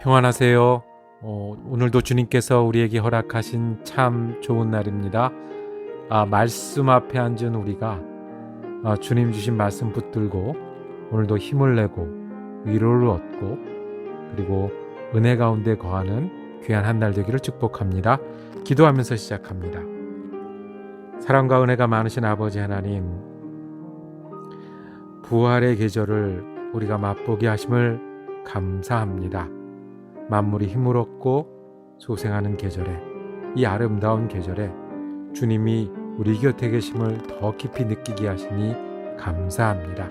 평안하세요. 오늘도 주님께서 우리에게 허락하신 참 좋은 날입니다. 말씀 앞에 앉은 우리가 주님 주신 말씀 붙들고 오늘도 힘을 내고 위로를 얻고 그리고 은혜 가운데 거하는 귀한 한 날 되기를 축복합니다. 기도하면서 시작합니다. 사랑과 은혜가 많으신 아버지 하나님, 부활의 계절을 우리가 맛보게 하심을 감사합니다. 만물이 힘을 얻고 소생하는 계절에, 이 아름다운 계절에 주님이 우리 곁에 계심을 더 깊이 느끼게 하시니 감사합니다.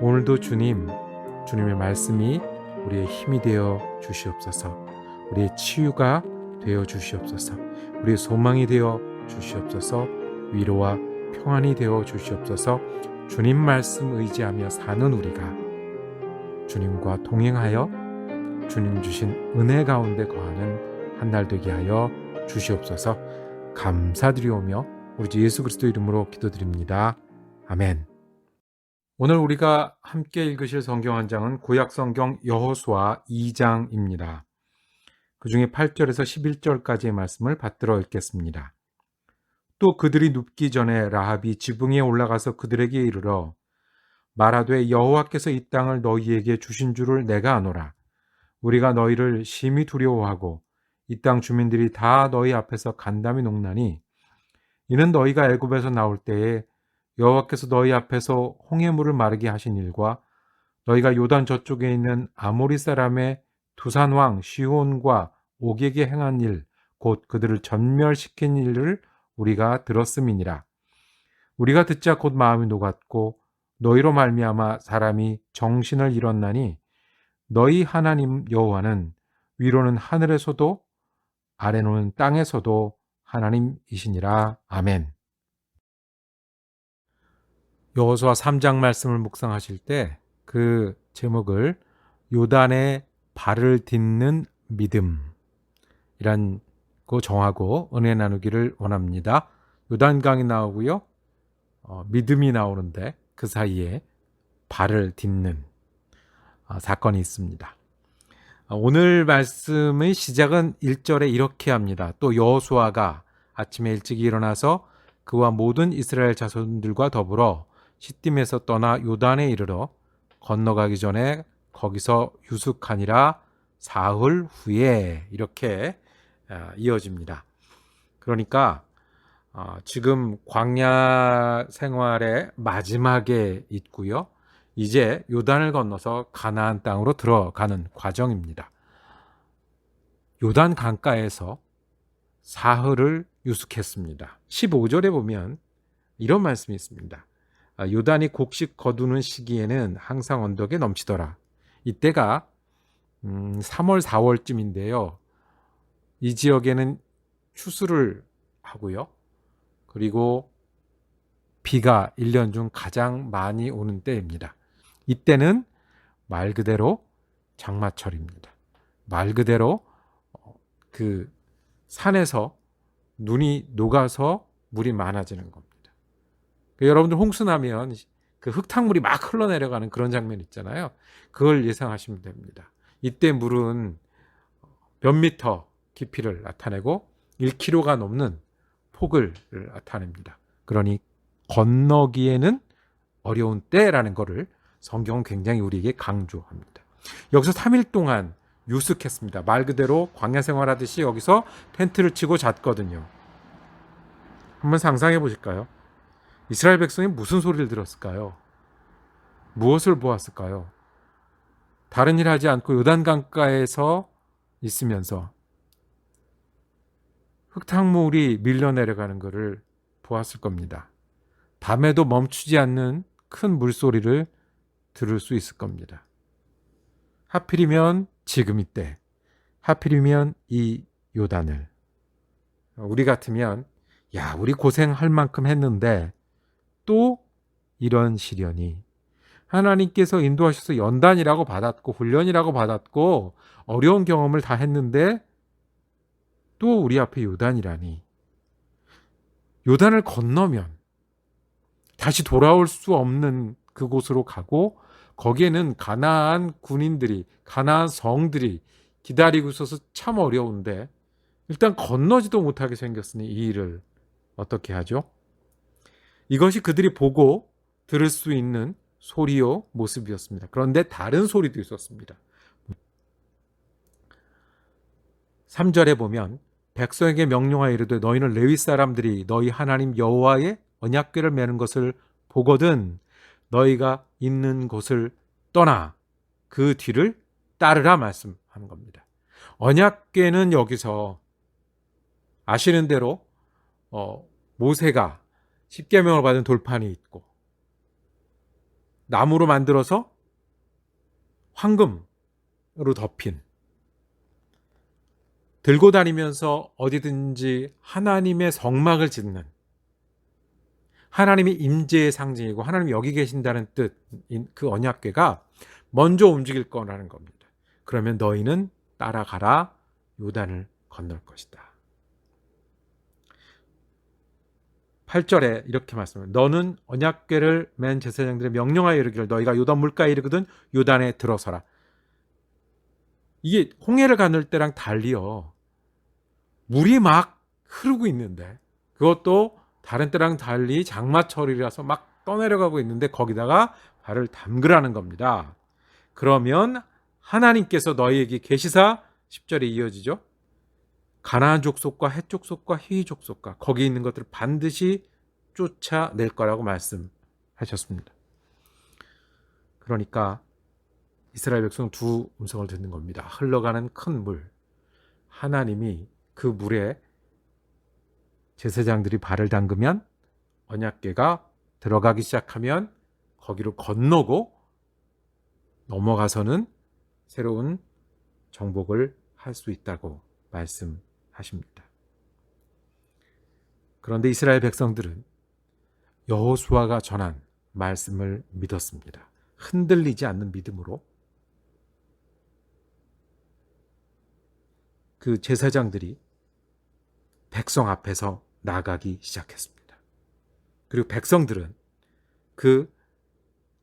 오늘도 주님의 말씀이 우리의 힘이 되어 주시옵소서. 우리의 치유가 되어 주시옵소서. 우리의 소망이 되어 주시옵소서. 위로와 평안이 되어 주시옵소서. 주님 말씀 의지하며 사는 우리가 주님과 동행하여 주님 주신 은혜 가운데 거하는 한 날 되게 하여 주시옵소서. 감사드리오며 우리 주 예수 그리스도 이름으로 기도드립니다. 아멘. 오늘 우리가 함께 읽으실 성경 한 장은 구약 성경 여호수아 2장입니다. 그 중에 8절에서 11절까지의 말씀을 받들어 읽겠습니다. 또 그들이 눕기 전에 라합이 지붕에 올라가서 그들에게 이르러 말하되 여호와께서 이 땅을 너희에게 주신 줄을 내가 아노라. 우리가 너희를 심히 두려워하고 이 땅 주민들이 다 너희 앞에서 간담이 녹나니 이는 너희가 애굽에서 나올 때에 여호와께서 너희 앞에서 홍해물을 마르게 하신 일과 너희가 요단 저쪽에 있는 아모리 사람의 두산 왕 시혼과 옥에게 행한 일, 곧 그들을 전멸시킨 일을 우리가 들었음이니라. 우리가 듣자 곧 마음이 녹았고 너희로 말미암아 사람이 정신을 잃었나니 너희 하나님 여호와는 위로는 하늘에서도 아래로는 땅에서도 하나님이시니라. 아멘. 여호수아 3장 말씀을 묵상하실 때 그 제목을 요단의 발을 딛는 믿음이란 거 정하고 은혜 나누기를 원합니다. 요단강이 나오고요. 믿음이 나오는데 그 사이에 발을 딛는 사건이 있습니다. 오늘 말씀의 시작은 1절에 이렇게 합니다. 또 여호수아가 아침에 일찍 일어나서 그와 모든 이스라엘 자손들과 더불어 시딤에서 떠나 요단에 이르러 건너가기 전에 거기서 유숙하니라. 사흘 후에 이렇게 이어집니다. 그러니까 지금 광야 생활의 마지막에 있고요. 이제 요단을 건너서 가나안 땅으로 들어가는 과정입니다. 요단 강가에서 사흘을 유숙했습니다. 15절에 보면 이런 말씀이 있습니다. 요단이 곡식 거두는 시기에는 항상 언덕에 넘치더라. 이때가 3월, 4월쯤인데요. 이 지역에는 추수를 하고요. 그리고 비가 1년 중 가장 많이 오는 때입니다. 이때는 말 그대로 장마철입니다. 말 그대로 그 산에서 눈이 녹아서 물이 많아지는 겁니다. 여러분들 홍수 나면 그 흙탕물이 막 흘러내려가는 그런 장면 있잖아요. 그걸 예상하시면 됩니다. 이때 물은 몇 미터 깊이를 나타내고 1km가 넘는 폭을 나타냅니다. 그러니 건너기에는 어려운 때라는 것을 성경은 굉장히 우리에게 강조합니다. 여기서 3일 동안 유숙했습니다. 말 그대로 광야 생활하듯이 여기서 텐트를 치고 잤거든요. 한번 상상해 보실까요? 이스라엘 백성이 무슨 소리를 들었을까요? 무엇을 보았을까요? 다른 일 하지 않고 요단강가에서 있으면서 흙탕물이 밀려내려가는 것을 보았을 겁니다. 밤에도 멈추지 않는 큰 물소리를 들을 수 있을 겁니다. 하필이면 지금 이때, 하필이면 이 요단을. 우리 같으면 우리 고생할 만큼 했는데 또 이런 시련이, 하나님께서 인도하셔서 연단이라고 받았고 훈련이라고 받았고 어려운 경험을 다 했는데 또 우리 앞에 요단이라니. 요단을 건너면 다시 돌아올 수 없는 그곳으로 가고 거기에는 가나안 군인들이, 가나안 성들이 기다리고 있어서 참 어려운데 일단 건너지도 못하게 생겼으니 이 일을 어떻게 하죠? 이것이 그들이 보고 들을 수 있는 소리요 모습이었습니다. 그런데 다른 소리도 있었습니다. 3절에 보면 백성에게 명령하여 이르되 너희는 레위 사람들이 너희 하나님 여호와의 언약궤를 매는 것을 보거든 너희가 있는 곳을 떠나 그 뒤를 따르라 말씀하는 겁니다. 언약궤는 여기서 아시는 대로 모세가 십계명을 받은 돌판이 있고 나무로 만들어서 황금으로 덮인 들고 다니면서 어디든지 하나님의 성막을 짓는 하나님의 임재의 상징이고 하나님이 여기 계신다는 뜻인 그 언약궤가 먼저 움직일 거라는 겁니다. 그러면 너희는 따라가라 요단을 건널 것이다. 8절에 이렇게 말씀합니다. 너는 언약궤를 맨 제사장들의 명령하여 이르기를 너희가 요단 물가에 이르거든 요단에 들어서라. 이게 홍해를 가늘 때랑 달리요. 물이 막 흐르고 있는데 그것도 다른 때랑 달리 장마철이라서 막 떠내려가고 있는데 거기다가 발을 담그라는 겁니다. 그러면 하나님께서 너희에게 계시사 10절에 이어지죠. 가나안 족속과 헷 족속과 히위 족속과 거기 있는 것들을 반드시 쫓아낼 거라고 말씀하셨습니다. 그러니까 이스라엘 백성은 두 음성을 듣는 겁니다. 흘러가는 큰 물. 하나님이 그 물에 제사장들이 발을 담그면 언약궤가 들어가기 시작하면 거기로 건너고 넘어가서는 새로운 정복을 할 수 있다고 말씀하십니다. 그런데 이스라엘 백성들은 여호수아가 전한 말씀을 믿었습니다. 흔들리지 않는 믿음으로 그 제사장들이 백성 앞에서 나가기 시작했습니다. 그리고 백성들은 그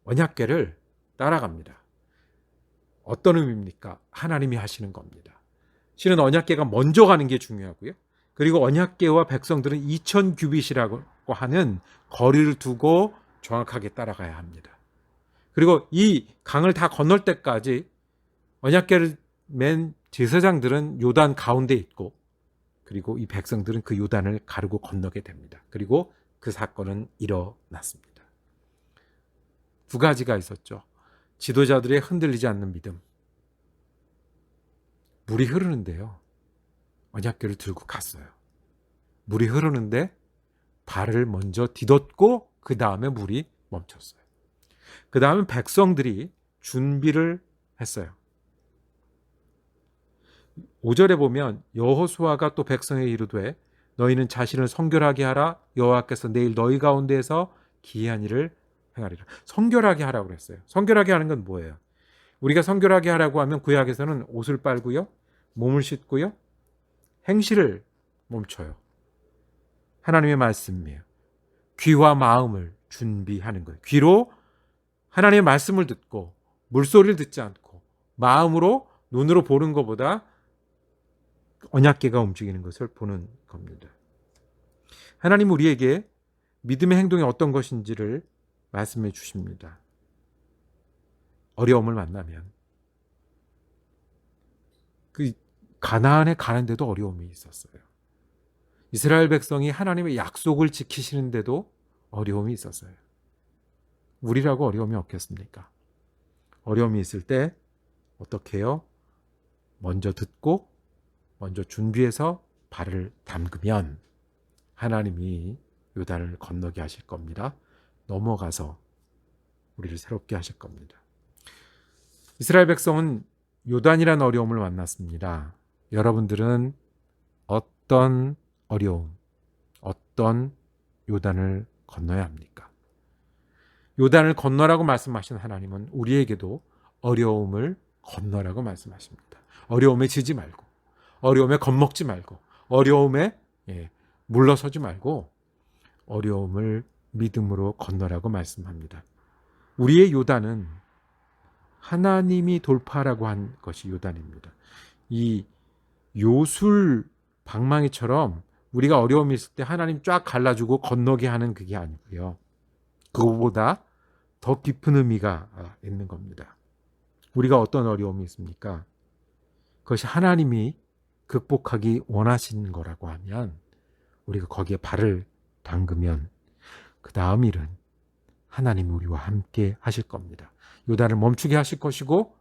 언약궤를 따라갑니다. 어떤 의미입니까? 하나님이 하시는 겁니다. 실은 언약궤가 먼저 가는 게 중요하고요. 그리고 언약궤와 백성들은 2000규빗이라고 하는 거리를 두고 정확하게 따라가야 합니다. 그리고 이 강을 다 건널 때까지 언약궤를 맨 제사장들은 요단 가운데 있고 그리고 이 백성들은 그 요단을 가르고 건너게 됩니다. 그리고 그 사건은 일어났습니다. 두 가지가 있었죠. 지도자들의 흔들리지 않는 믿음. 물이 흐르는데요. 언약궤를 들고 갔어요. 물이 흐르는데 발을 먼저 디뎠고 그 다음에 물이 멈췄어요. 그 다음에 백성들이 준비를 했어요. 5절에 보면 여호수아가 또 백성에게 이르되 너희는 자신을 성결하게 하라 여호와께서 내일 너희 가운데에서 기이한 일을 행하리라. 성결하게 하라고 그랬어요. 성결하게 하는 건 뭐예요? 우리가 성결하게 하라고 하면 구약에서는 옷을 빨고요. 몸을 씻고요. 행실을 멈춰요. 하나님의 말씀이에요. 귀와 마음을 준비하는 거예요. 귀로 하나님의 말씀을 듣고 물소리를 듣지 않고 마음으로 눈으로 보는 것보다 언약궤가 움직이는 것을 보는 겁니다. 하나님 우리에게 믿음의 행동이 어떤 것인지를 말씀해 주십니다. 어려움을 만나면 그 가나안에 가는데도 어려움이 있었어요. 이스라엘 백성이 하나님의 약속을 지키시는데도 어려움이 있었어요. 우리라고 어려움이 없겠습니까? 어려움이 있을 때 어떻게 해요? 먼저 듣고 먼저 준비해서 발을 담그면 하나님이 요단을 건너게 하실 겁니다. 넘어가서 우리를 새롭게 하실 겁니다. 이스라엘 백성은 요단이라는 어려움을 만났습니다. 여러분들은 어떤 어려움, 어떤 요단을 건너야 합니까? 요단을 건너라고 말씀하신 하나님은 우리에게도 어려움을 건너라고 말씀하십니다. 어려움에 지지 말고 어려움에 겁먹지 말고 어려움에 물러서지 말고 어려움을 믿음으로 건너라고 말씀합니다. 우리의 요단은 하나님이 돌파하라고 한 것이 요단입니다. 이 요술 방망이처럼 우리가 어려움이 있을 때 하나님 쫙 갈라주고 건너게 하는 그게 아니고요. 그거보다 더 깊은 의미가 있는 겁니다. 우리가 어떤 어려움이 있습니까? 그것이 하나님이 극복하기 원하시는 거라고 하면 우리가 거기에 발을 담그면 그 다음 일은 하나님이 우리와 함께 하실 겁니다. 요단을 멈추게 하실 것이고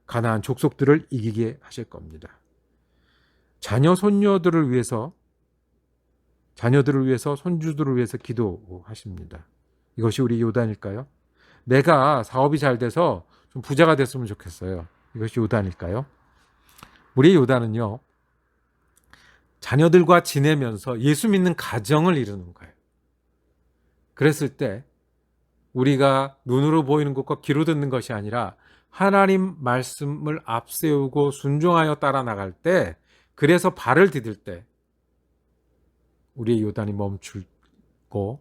가나안 족속들을 이기게 하실 겁니다. 자녀들을 위해서 손주들을 위해서 기도하십니다. 이것이 우리 요단일까요? 내가 사업이 잘 돼서 좀 부자가 됐으면 좋겠어요. 이것이 요단일까요? 우리의 요단은요, 자녀들과 지내면서 예수 믿는 가정을 이루는 거예요. 그랬을 때 우리가 눈으로 보이는 것과 귀로 듣는 것이 아니라 하나님 말씀을 앞세우고 순종하여 따라 나갈 때, 그래서 발을 디딜 때 우리의 요단이 멈추고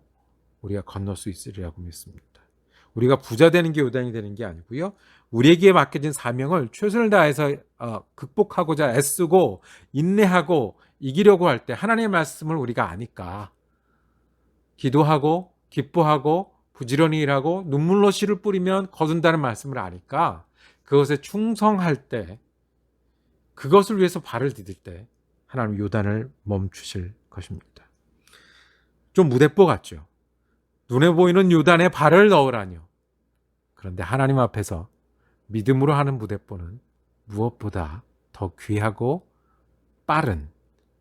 우리가 건널 수 있으리라고 믿습니다. 우리가 부자 되는 게 요단이 되는 게 아니고요. 우리에게 맡겨진 사명을 최선을 다해서 극복하고자 애쓰고 인내하고 이기려고 할 때 하나님의 말씀을 우리가 아니까 기도하고 기뻐하고 부지런히 일하고 눈물로 씨를 뿌리면 거둔다는 말씀을 아니까 그것에 충성할 때, 그것을 위해서 발을 디딜 때 하나님 요단을 멈추실 것입니다. 좀 무대뽀 같죠? 눈에 보이는 요단에 발을 넣으라뇨. 그런데 하나님 앞에서 믿음으로 하는 무대뽀는 무엇보다 더 귀하고 빠른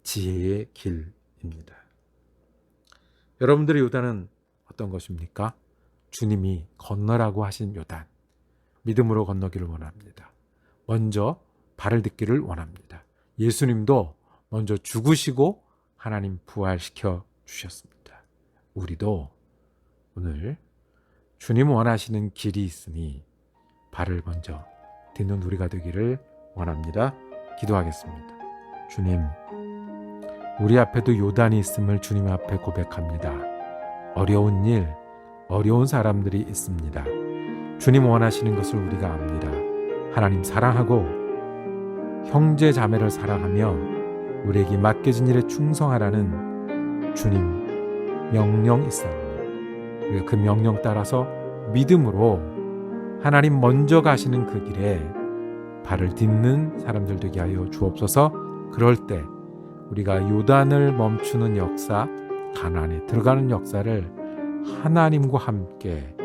지혜의 길입니다. 여러분들의 요단은 어떤 것입니까? 주님이 건너라고 하신 요단, 믿음으로 건너기를 원합니다. 먼저 발을 딛기를 원합니다. 예수님도 먼저 죽으시고 하나님 부활시켜 주셨습니다. 우리도 오늘 주님 원하시는 길이 있으니 발을 먼저 딛는 우리가 되기를 원합니다. 기도하겠습니다. 주님, 우리 앞에도 요단이 있음을 주님 앞에 고백합니다. 어려운 일, 어려운 사람들이 있습니다. 주님 원하시는 것을 우리가 압니다. 하나님 사랑하고 형제 자매를 사랑하며 우리에게 맡겨진 일에 충성하라는 주님 명령 있사오니 우리가 그 명령 따라서 믿음으로 하나님 먼저 가시는 그 길에 발을 딛는 사람들 되게 하여 주옵소서. 그럴 때 우리가 요단을 멈추는 역사, 가나안에 들어가는 역사를 하나님과 함께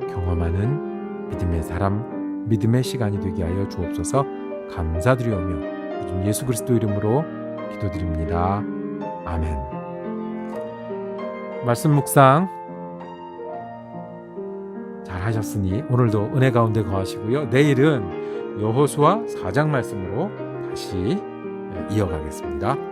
경험하는 믿음의 사람, 믿음의 시간이 되게 하여 주옵소서. 감사드리오며 예수 그리스도 이름으로 기도드립니다. 아멘. 말씀 묵상 잘 하셨으니 오늘도 은혜 가운데 거하시고요. 내일은 여호수아 4장 말씀으로 다시 이어가겠습니다.